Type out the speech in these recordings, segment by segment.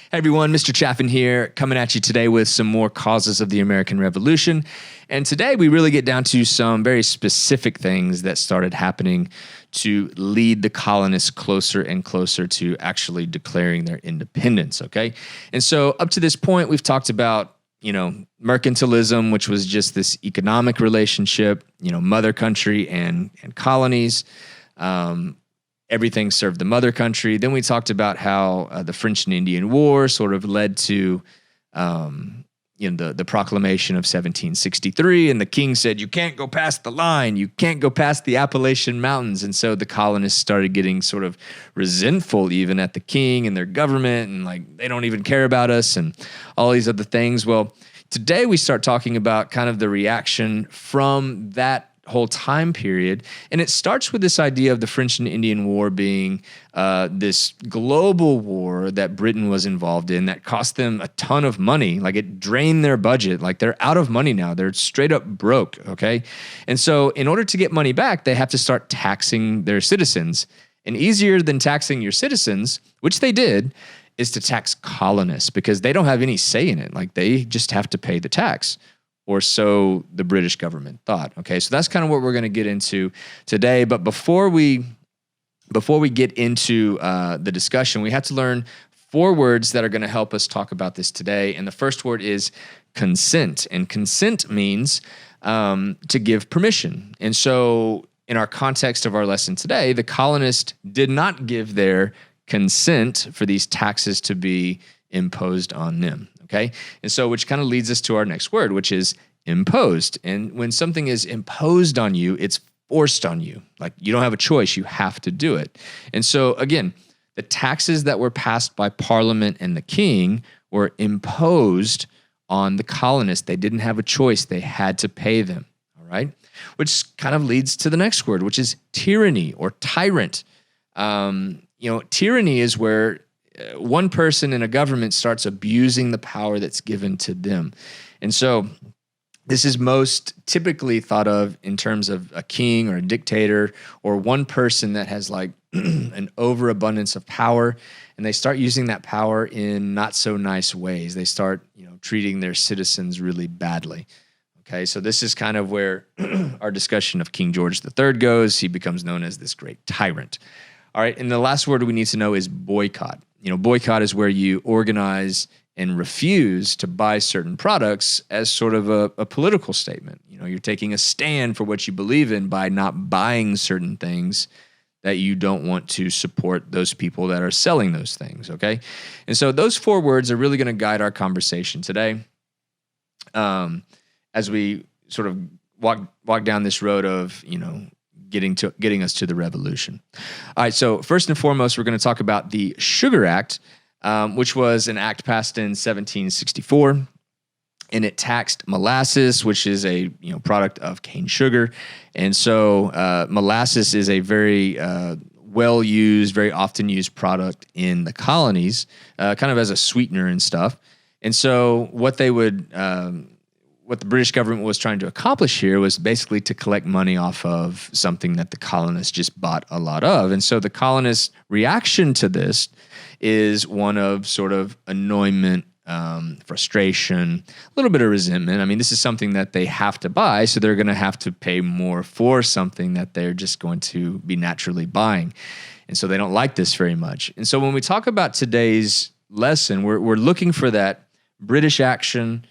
Hey everyone, Mr. Chaffin here, coming at you today with some more causes of the American Revolution. And today we really get down to some very specific things that started happening to lead the colonists closer and closer to actually declaring their independence, okay? And so up to this point, we've talked about, mercantilism, which was just this economic relationship, mother country and colonies. Everything served the mother country. Then we talked about how the French and Indian War sort of led to the Proclamation of 1763, and the king said, you can't go past the line, you can't go past the Appalachian Mountains. And so the colonists started getting sort of resentful even at the king and their government, and like, they don't even care about us and all these other things. Well, today we start talking about kind of the reaction from that whole time period. And it starts with this idea of the French and Indian War being this global war that Britain was involved in that cost them a ton of money. Like, it drained their budget. Like, they're out of money now. They're straight up broke, okay? And so in order to get money back, they have to start taxing their citizens. And easier than taxing your citizens, which they did, is to tax colonists, because they don't have any say in it. Like, they just have to pay the tax. Or so the British government thought. Okay, so that's kind of what we're going to get into today. But before we get into the discussion, we have to learn 4 words that are going to help us talk about this today. And the first word is consent. And consent means to give permission. And so in our context of our lesson today, the colonists did not give their consent for these taxes to be imposed on them. Okay, and so which kind of leads us to our next word, which is imposed. And when something is imposed on you, it's forced on you. Like, you don't have a choice, you have to do it. And so again, the taxes that were passed by Parliament and the king were imposed on the colonists. They didn't have a choice, they had to pay them. All right, which kind of leads to the next word, which is tyranny or tyrant. Tyranny is where one person in a government starts abusing the power that's given to them. And so this is most typically thought of in terms of a king or a dictator, or one person that has like an overabundance of power, and they start using that power in not so nice ways. They start, treating their citizens really badly. Okay, so this is kind of where our discussion of King George III goes. He becomes known as this great tyrant. All right, and the last word we need to know is boycott. Boycott is where you organize and refuse to buy certain products as sort of a political statement. You're taking a stand for what you believe in by not buying certain things that you don't want to support those people that are selling those things, okay? And so those 4 words are really going to guide our conversation today as we sort of walk down this road of, getting us to the revolution. All right, so first and foremost, we're going to talk about the Sugar Act, which was an act passed in 1764, and it taxed molasses, which is a product of cane sugar. And so molasses is a very well-used, very often used product in the colonies, kind of as a sweetener and stuff. And so what the British government was trying to accomplish here was basically to collect money off of something that the colonists just bought a lot of. And so the colonists' reaction to this is one of sort of annoyment, frustration, a little bit of resentment. I mean, this is something that they have to buy, so they're going to have to pay more for something that they're just going to be naturally buying. And so they don't like this very much. And so when we talk about today's lesson, we're looking for that British action,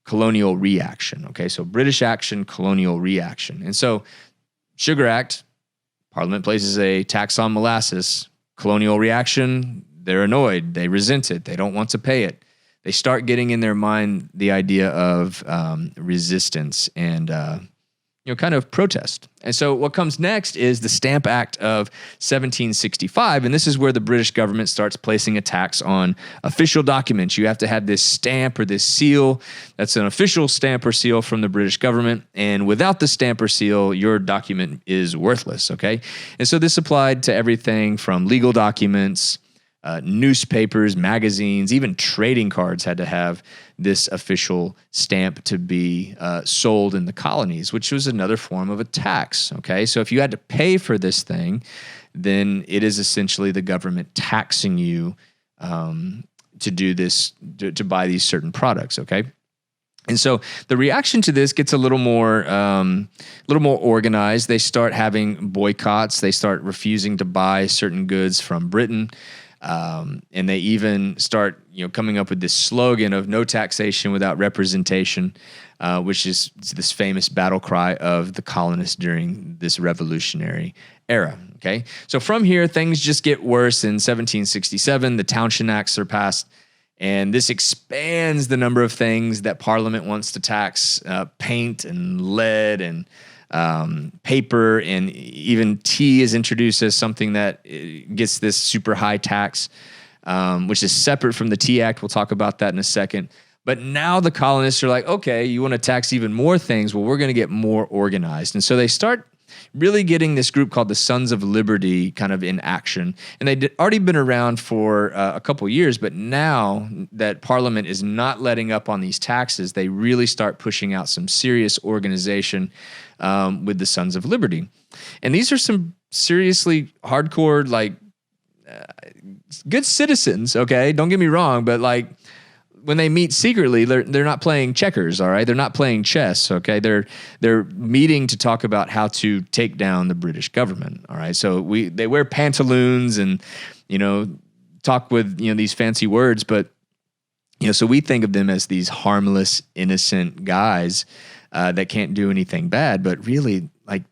colonial reaction. Okay, so British action, colonial reaction. And so Sugar Act, Parliament places a tax on molasses. Colonial reaction, they're annoyed, they resent it, they don't want to pay it. They start getting in their mind the idea of resistance and kind of protest. And so what comes next is the Stamp Act of 1765, and this is where the British government starts placing a tax on official documents. You have to have this stamp or this seal that's an official stamp or seal from the British government, and without the stamp or seal, your document is worthless, okay? And so this applied to everything from legal documents, newspapers, magazines, even trading cards had to have this official stamp to be sold in the colonies, which was another form of a tax, okay? So if you had to pay for this thing, then it is essentially the government taxing you to do this, to buy these certain products, okay? And so the reaction to this gets a little more organized. They start having boycotts. They start refusing to buy certain goods from Britain. And they even start, coming up with this slogan of no taxation without representation, which is this famous battle cry of the colonists during this revolutionary era. Okay, so from here, things just get worse. In 1767, the Townshend Acts are passed, and this expands the number of things that Parliament wants to tax: paint and lead and paper, and even tea is introduced as something that gets this super high tax, which is separate from the Tea Act. We'll talk about that in a second. But now the colonists are like, okay, you want to tax even more things? Well, we're going to get more organized. And so they start really getting this group called the Sons of Liberty kind of in action. And they'd already been around for a couple years, but now that Parliament is not letting up on these taxes, they really start pushing out some serious organization with the Sons of Liberty. And these are some seriously hardcore, good citizens, okay? Don't get me wrong, but when they meet secretly, they're not playing checkers, all right? They're not playing chess, okay? They're meeting to talk about how to take down the British government, all right? So they wear pantaloons and, talk with, these fancy words, but, so we think of them as these harmless, innocent guys that can't do anything bad, but really,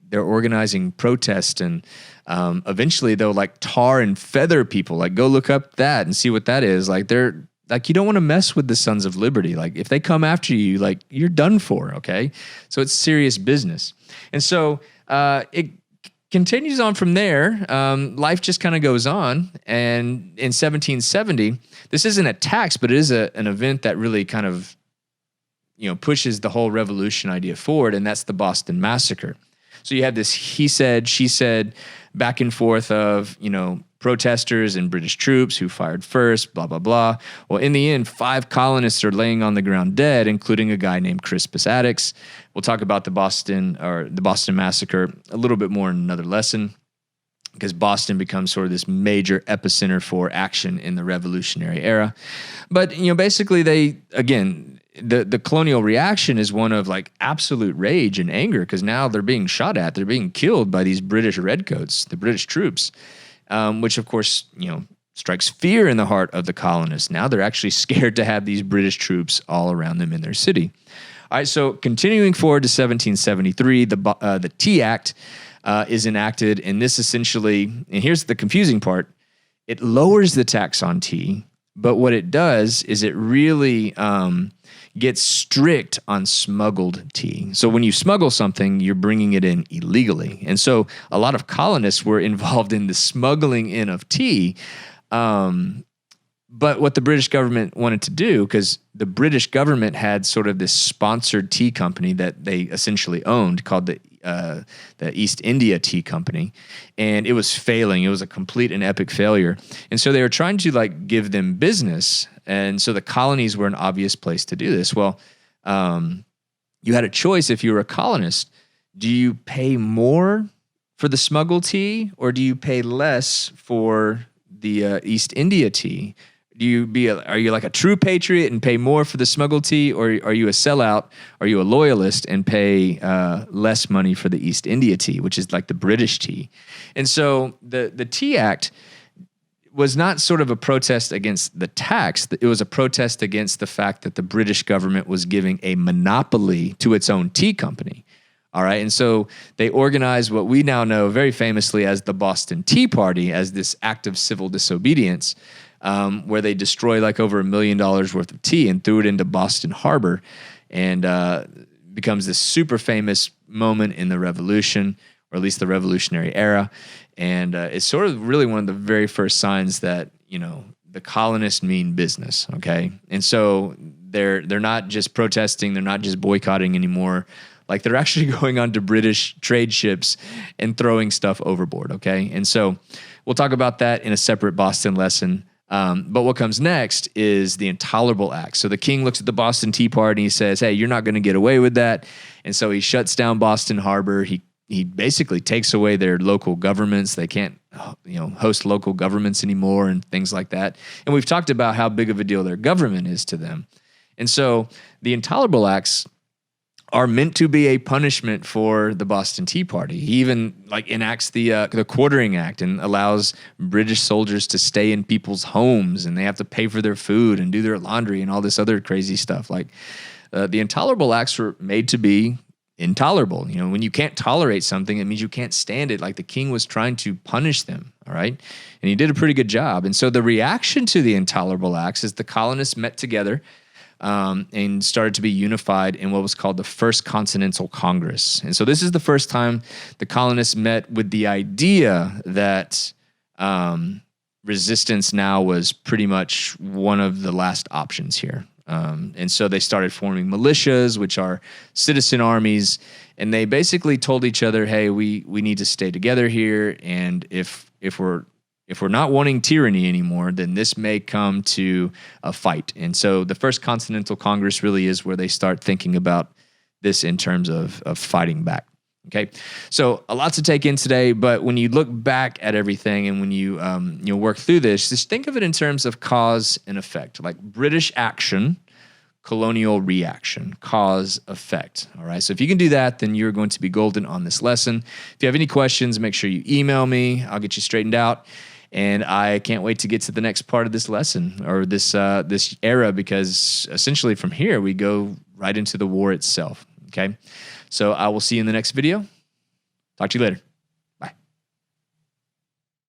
they're organizing protest, and eventually they'll tar and feather people. Go look up that and see what that is. They're you don't want to mess with the Sons of Liberty. If they come after you, you're done for, okay? So it's serious business. And so it continues on from there. Life just kind of goes on. And in 1770, this isn't a tax, but it is an event that really kind of, pushes the whole revolution idea forward, and that's the Boston Massacre. So you have this he said, she said, back and forth of, protesters and British troops who fired first, blah, blah, blah. Well, in the end, 5 colonists are laying on the ground dead, including a guy named Crispus Attucks. We'll talk about the Boston Massacre a little bit more in another lesson, because Boston becomes sort of this major epicenter for action in the Revolutionary era. But, basically the colonial reaction is one of absolute rage and anger, because now they're being shot at, they're being killed by these British redcoats, the British troops. Which of course, strikes fear in the heart of the colonists. Now they're actually scared to have these British troops all around them in their city. All right, so continuing forward to 1773, the Tea Act is enacted, and this essentially, and here's the confusing part, it lowers the tax on tea, but what it does is it really gets strict on smuggled tea. So when you smuggle something, you're bringing it in illegally. And so a lot of colonists were involved in the smuggling in of tea. But what the British government wanted to do, because the British government had sort of this sponsored tea company that they essentially owned called the East India Tea Company, and it was failing. It was a complete and epic failure. And so they were trying to give them business. And so the colonies were an obvious place to do this. Well, you had a choice if you were a colonist. Do you pay more for the smuggled tea, or do you pay less for the East India tea? Are you like a true patriot and pay more for the smuggled tea, or are you a sellout? Are you a loyalist and pay less money for the East India tea, which is like the British tea? And so the Tea Act was not sort of a protest against the tax. It was a protest against the fact that the British government was giving a monopoly to its own tea company. All right. And so they organized what we now know very famously as the Boston Tea Party, as this act of civil disobedience, where they destroy over $1 million worth of tea and threw it into Boston Harbor, and becomes this super famous moment in the Revolution, or at least the Revolutionary era. And it's sort of really one of the very first signs that, the colonists mean business, okay? And so they're not just protesting, they're not just boycotting anymore. They're actually going onto British trade ships and throwing stuff overboard, okay? And so we'll talk about that in a separate Boston lesson. But what comes next is the Intolerable Act. So the king looks at the Boston Tea Party and he says, hey, you're not going to get away with that. And so he shuts down Boston Harbor. He he basically takes away their local governments. They can't, host local governments anymore and things like that. And we've talked about how big of a deal their government is to them. And so the Intolerable Acts are meant to be a punishment for the Boston Tea Party. He even enacts the Quartering Act and allows British soldiers to stay in people's homes, and they have to pay for their food and do their laundry and all this other crazy stuff. The Intolerable Acts were made to be intolerable. When you can't tolerate something, it means you can't stand it. Like the king was trying to punish them, all right? And he did a pretty good job. And so the reaction to the Intolerable Acts is the colonists met together and started to be unified in what was called the First Continental Congress. And so this is the first time the colonists met with the idea that resistance now was pretty much one of the last options here. And so they started forming militias, which are citizen armies, and they basically told each other, hey, we need to stay together here, and if we're not wanting tyranny anymore, then this may come to a fight. And so the First Continental Congress really is where they start thinking about this in terms of fighting back. Okay, so a lot to take in today, but when you look back at everything and when you work through this, just think of it in terms of cause and effect, like British action, colonial reaction, cause, effect. All right, so if you can do that, then you're going to be golden on this lesson. If you have any questions, make sure you email me. I'll get you straightened out. And I can't wait to get to the next part of this lesson or this era, because essentially from here we go right into the war itself. Okay, so I will see you in the next video. Talk to you later.